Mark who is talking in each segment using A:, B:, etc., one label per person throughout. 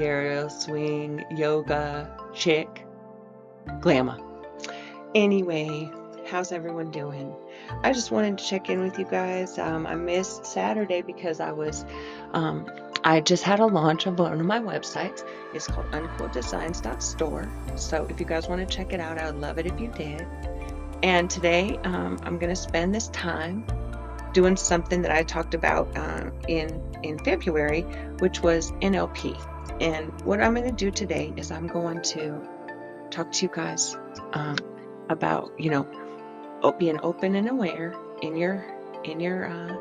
A: aerial swing, yoga, chick, glamour. Anyway, how's everyone doing? I just wanted to check in with you guys. I missed Saturday because I just had a launch of one of my websites. It's called UncoolDesigns.store. So if you guys want to check it out, I would love it if you did. And today, I'm going to spend this time doing something that I talked about in February, which was NLP. And what I'm going to do today is I'm going to talk to you guys about being open and aware in your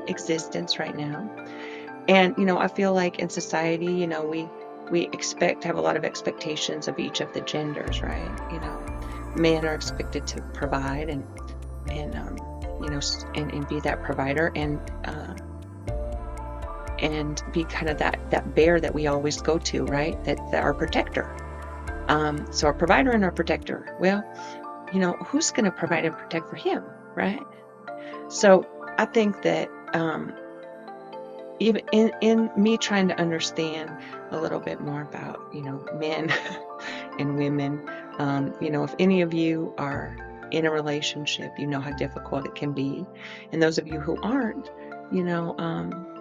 A: existence right now. And I feel like in society, we expect to have a lot of expectations of each of the genders, right? Men are expected to provide and be that provider and be kind of that bear that we always go to, right? That our protector. So our provider and our protector. Well, who's going to provide and protect for him, right? So I think that even in me trying to understand a little bit more about men and women, if any of you are in a relationship, you know how difficult it can be, and those of you who aren't,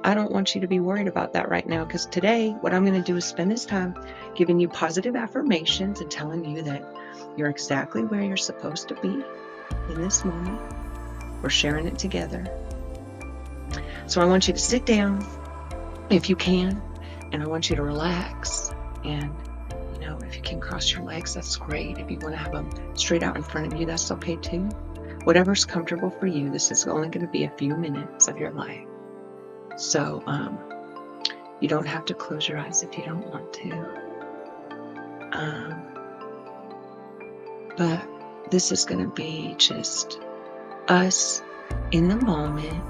A: I don't want you to be worried about that right now, because today what I'm going to do is spend this time giving you positive affirmations and telling you that you're exactly where you're supposed to be in this moment. We're sharing it together. So I want you to sit down if you can, and I want you to relax. And if you can cross your legs, that's great. If you want to have them straight out in front of you, that's okay too. Whatever's comfortable for you. This is only going to be a few minutes of your life. So you don't have to close your eyes if you don't want to. But this is going to be just us in the moment,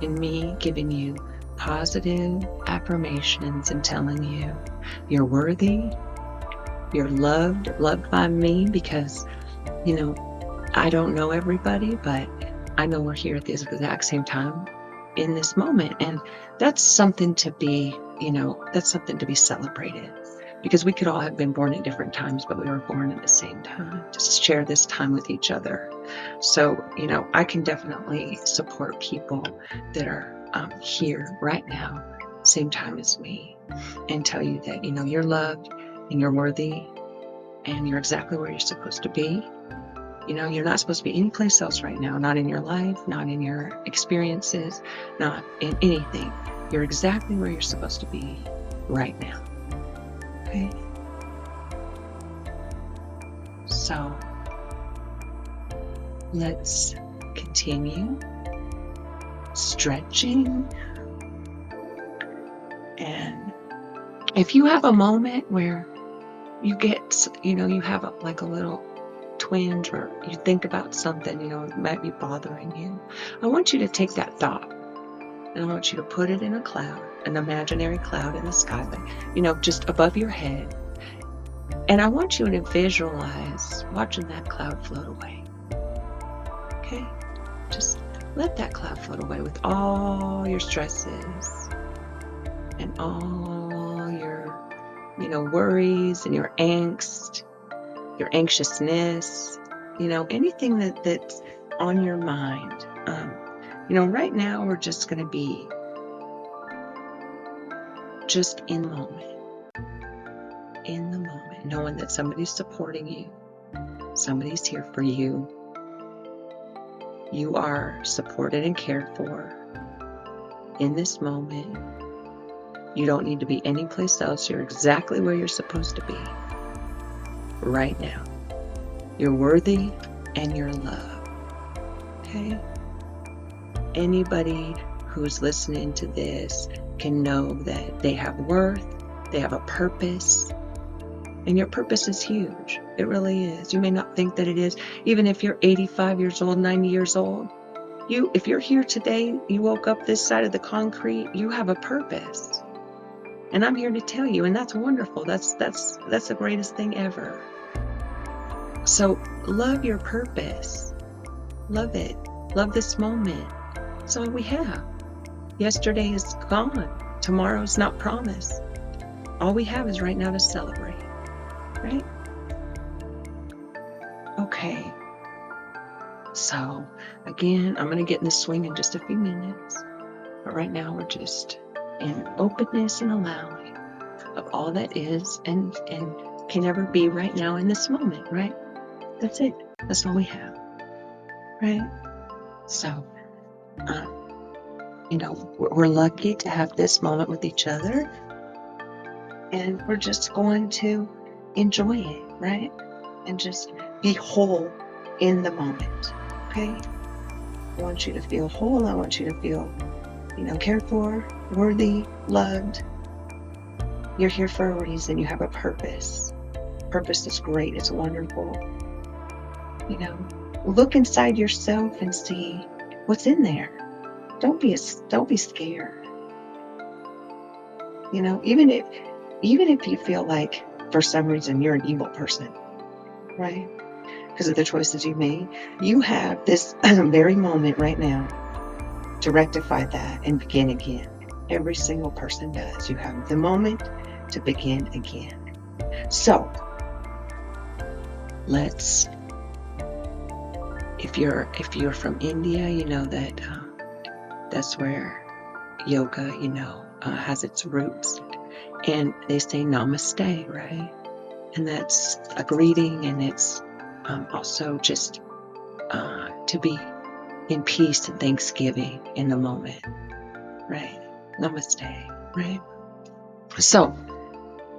A: and me giving you positive affirmations and telling you you're worthy, you're loved by me, because I don't know everybody, but I know we're here at the exact same time in this moment, and that's something to be celebrated, because we could all have been born at different times, but we were born at the same time to share this time with each other. So I can definitely support people that are here right now, same time as me, and tell you that you're loved and you're worthy and you're exactly where you're supposed to be. You're not supposed to be anyplace else right now, not in your life, not in your experiences, not in anything. You're exactly where you're supposed to be right now. Okay? So let's continue stretching. And if you have a moment where you get, you have a little twinge, or you think about something, it might be bothering you, I want you to take that thought and I want you to put it in a cloud, an imaginary cloud in the sky, just above your head. And I want you to visualize watching that cloud float away. Okay? Just let that cloud float away with all your stresses and all your, worries and your angst, your anxiousness, anything that's on your mind. Right now we're just going to be just in the moment, knowing that somebody's supporting you, somebody's here for you. You are supported and cared for in this moment. You don't need to be anyplace else. You're exactly where you're supposed to be right now. You're worthy and you're loved. Okay? Anybody who's listening to this can know that they have worth, they have a purpose, and your purpose is huge. It really is. You may not think that it is. Even if you're 85 years old, 90 years old, if you're here today, you woke up this side of the concrete, you have a purpose. And I'm here to tell you, and that's wonderful. That's the greatest thing ever. So love your purpose. Love it. Love this moment. That's all we have. Yesterday is gone. Tomorrow's not promised. all we have is right now to celebrate, right? Okay. So again, I'm going to get in the swing in just a few minutes. But right now we're just in openness and allowing of all that is and can ever be right now in this moment, right? That's it. That's all we have, right? So, we're lucky to have this moment with each other, and we're just going to enjoy it, right? And just be whole in the moment, okay? I want you to feel whole. I want you to feel, cared for, worthy, loved. You're here for a reason. You have a purpose. Purpose is great. It's wonderful. Look inside yourself and see what's in there. Don't be scared. Even if you feel like for some reason you're an evil person, right? Because of the choices you made, you have this very moment right now to rectify that and begin again. Every single person does. You have the moment to begin again. So let's, if you're from India, you know that that's where yoga, has its roots. And they say namaste, right? And that's a greeting, and it's also just to be in peace and thanksgiving in the moment, right? Namaste, right? So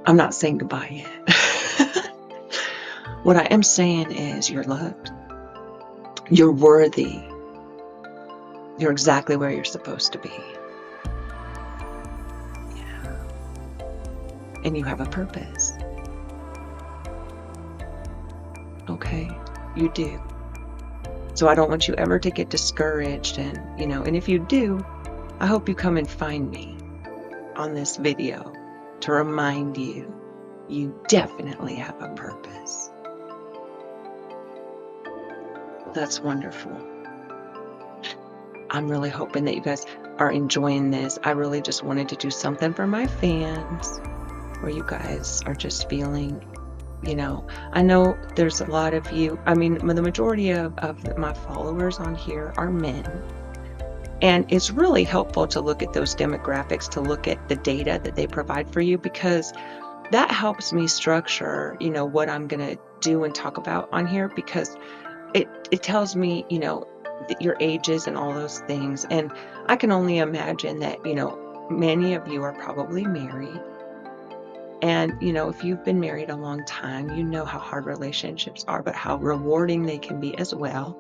A: I'm not saying goodbye yet. What I am saying is you're loved, you're worthy, you're exactly where you're supposed to be. Yeah. And you have a purpose. Okay, you do. So I don't want you ever to get discouraged, and if you do, I hope you come and find me on this video to remind you definitely have a purpose. That's wonderful. I'm really hoping that you guys are enjoying this. I really just wanted to do something for my fans where you guys are just feeling, I know there's a lot of you, the majority of my followers on here are men. And it's really helpful to look at those demographics, to look at the data that they provide for you, because that helps me structure, what I'm going to do and talk about on here, because it tells me, your ages and all those things. And I can only imagine that, many of you are probably married. And, if you've been married a long time, you know how hard relationships are, but how rewarding they can be as well.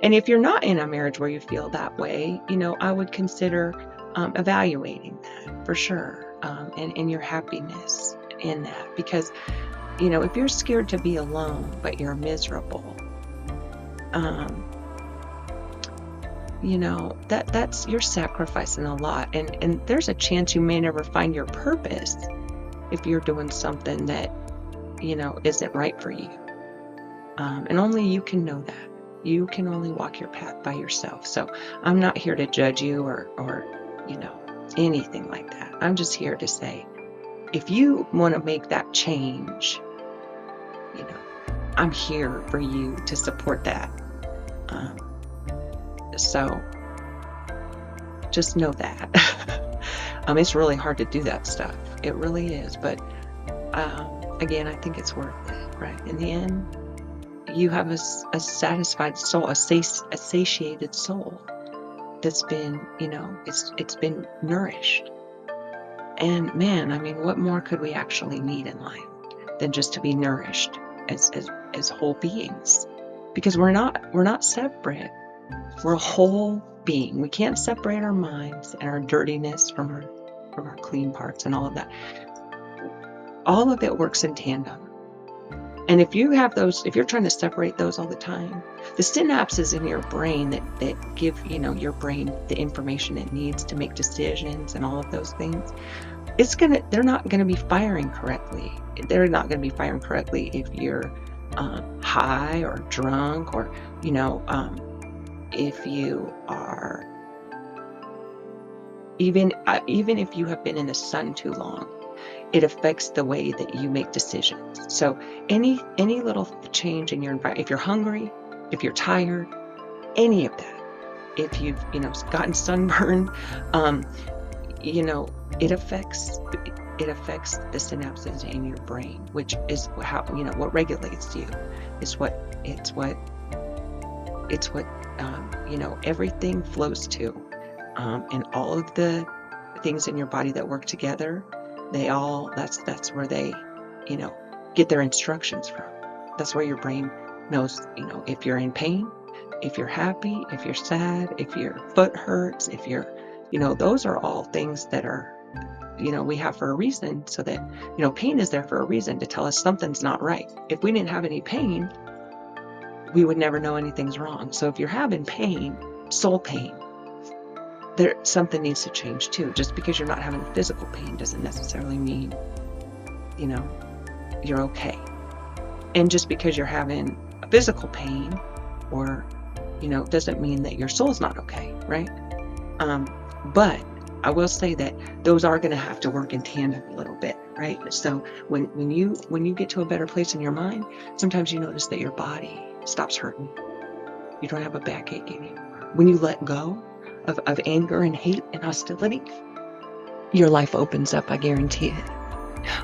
A: And if you're not in a marriage where you feel that way, I would consider evaluating that for sure, and your happiness in that. Because, if you're scared to be alone, but you're miserable, that's you're sacrificing a lot. And there's a chance you may never find your purpose if you're doing something that, isn't right for you. And only you can know that. You can only walk your path by yourself. So I'm not here to judge you or anything like that. I'm just here to say, if you want to make that change, I'm here for you to support that. So just know that. It's really hard to do that stuff. It really is. But again, I think it's worth it, right? In the end, you have a satisfied soul, a satiated soul that's been, it's been nourished. And man, what more could we actually need in life than just to be nourished as whole beings? Because we're not separate. We're a whole being. We can't separate our minds and our dirtiness from our clean parts and all of that. All of it works in tandem. And if you're trying to separate those all the time, the synapses in your brain that give, your brain the information it needs to make decisions and all of those things, they're not going to be firing correctly. They're not going to be firing correctly if you're high or drunk, or, if you are, even if you have been in the sun too long. it affects the way that you make decisions. So any little change in your environment, if you're hungry, if you're tired, any of that, if you've, gotten sunburned, it affects the synapses in your brain, which is how, what regulates you. Everything flows to, and all of the things in your body that work together, that's where they, get their instructions from. That's where your brain knows, if you're in pain, if you're happy, if you're sad, if your foot hurts, if you're, those are all things that are, we have for a reason, so that, pain is there for a reason, to tell us something's not right. If we didn't have any pain, we would never know anything's wrong. So if you're having pain, soul pain, something needs to change too. Just because you're not having physical pain doesn't necessarily mean, you're okay. And just because you're having a physical pain, or, doesn't mean that your soul's not okay, right? But I will say that those are going to have to work in tandem a little bit, right? So when you get to a better place in your mind, sometimes you notice that your body stops hurting. You don't have a backache anymore. When you let go of anger and hate and hostility, your life opens up, I guarantee it.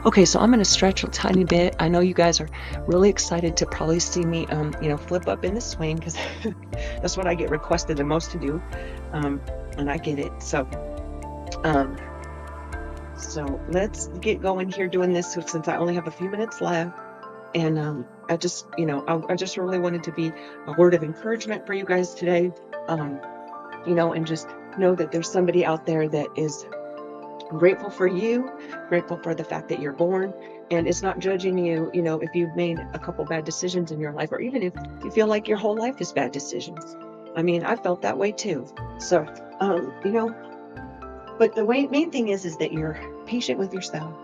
A: Okay, so I'm going to stretch a tiny bit. I know you guys are really excited to probably see me, flip up in the swing, because that's what I get requested the most to do, and I get it. So let's get going here doing this, since I only have a few minutes left. And I just really wanted to be a word of encouragement for you guys today, and just know that there's somebody out there that is grateful for you, grateful for the fact that you're born, and it's not judging you, if you've made a couple bad decisions in your life, or even if you feel like your whole life is bad decisions. I mean, I felt that way too. So, but the main thing is that you're patient with yourself,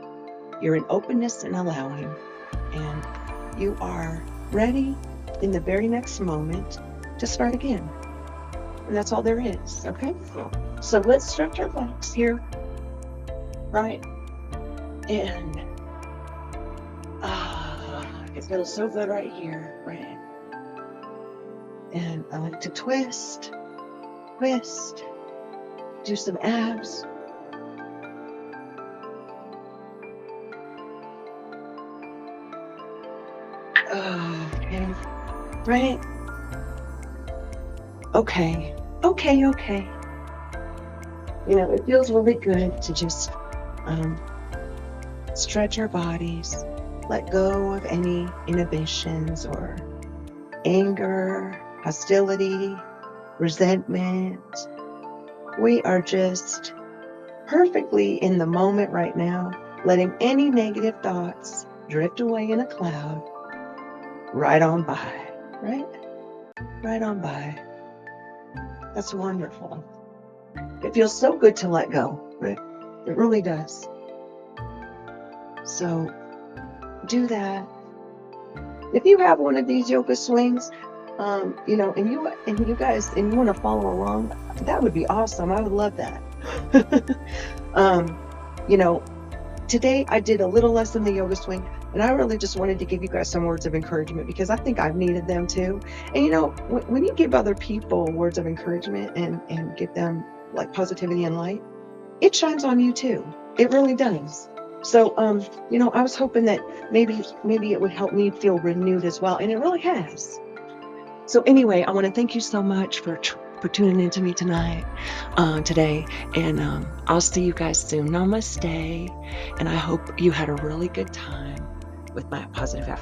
A: you're in openness and allowing, and you are ready in the very next moment to start again. And that's all there is, okay? So let's stretch our backs here, right? And it feels so good right here, right? And I like to twist, do some abs. Okay, right? Okay. It feels really good to just stretch our bodies, let go of any inhibitions or anger, hostility, resentment. We are just perfectly in the moment right now, letting any negative thoughts drift away in a cloud, right on by, right? Right on by. That's wonderful. It feels so good to let go, right? It really does. So do that. If you have one of these yoga swings, and you want to follow along, that would be awesome. I would love that. Today I did a little less than the yoga swing, and I really just wanted to give you guys some words of encouragement, because I think I've needed them too. And when you give other people words of encouragement and give them like positivity and light, it shines on you too. It really does. So, I was hoping that maybe it would help me feel renewed as well, and it really has. So anyway, I want to thank you so much for tuning in to me today, and I'll see you guys soon. Namaste, and I hope you had a really good time with my positive affirmation.